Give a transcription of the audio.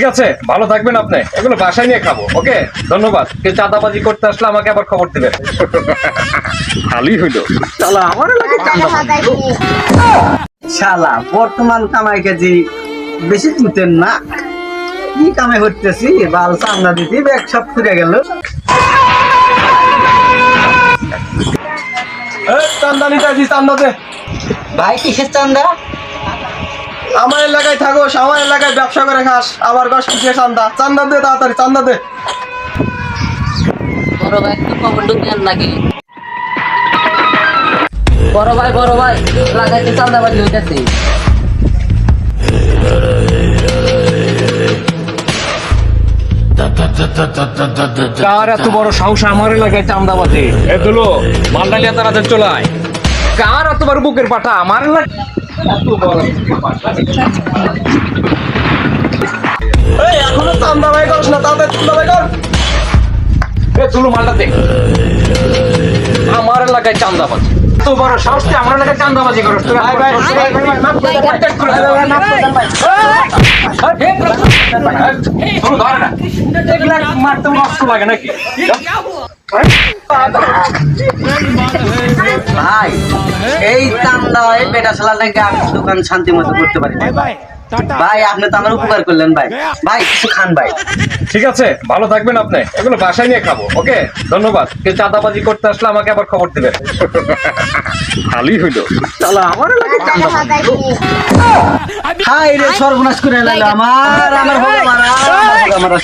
ঠিক আছে, ভালো থাকবেন আপনি। এগুলো বাসায় নিয়ে খাবো। ওকে, ধন্যবাদ। কেউ চাঁদাবাজি করতে আসলে আমাকে আবার খবর দিবেন। ভালোই হইলো। শালা আমার লাগে চাঁদাবাজি। শালা বর্তমান কামাই কাজে বেশি তুলতেন না, কি কামাই করতেছি বাল চান্দা দিতে ব্যাগ সব ফুরে গেল। চান্দা নিতে আসি, চান্দা দে। ভাই কিসের চান্দা? আমার এলাকায় থাকোস, আমার এলাকায় ব্যবসা করে খাস, আবার কস কিসের চান্দা? চান্দা দে তাড়াতাড়ি, চান্দা দে। বড় ভাই একটু খবর ঢুকিয়ে নাকি? বড় ভাই লাগাইতে চাঁদাবাজি হইতেছে। কার এত বড় সাহস আমার এলাকায় চান্দাবাজি? এ দুলো, মালটা নিয়ে তাড়াতাড়ি চলে আয়। কার এত বড় বুকের পাটা আমার এলাকায়? এত বড় বুকের পাটা। এই এখনো চান্দাবাজি করছ না, তাড়াতাড়ি চান্দাবাজি কর। এ দুলো, মালটা দে। আমার এলাকায় চান্দাবাজি, এত বড় সাহস তুই আমার এলাকায় চান্দাবাজি করছ? তুই ভাই ভাই মাফ করে দেন ভাই। ধরে না, এগুলা মারতে নষ্ট লাগে নাকি? ভাই এই চান্দা হয় বেটা শালা নাকি আমি দোকান শান্তি মতো করতে পারি না। ভাই আপনি তো আমার উপকার করলেন ভাই, ভাই কিছু খান ভাই। ঠিক আছে, ভালো থাকবেন আপনি। এগুলো বাসায় নিয়ে খাবো। ওকে, ধন্যবাদ। কেউ চাঁদাবাজি করতে আসলে আমাকে আবার খবর দিবেন। ভালোই হইলো। শালা আমার লাগে চাঁদাবাজি। হাই রে সর্বনাশ করে লাইলো আমার, আমার হলো মারা, আমার হলো মারা।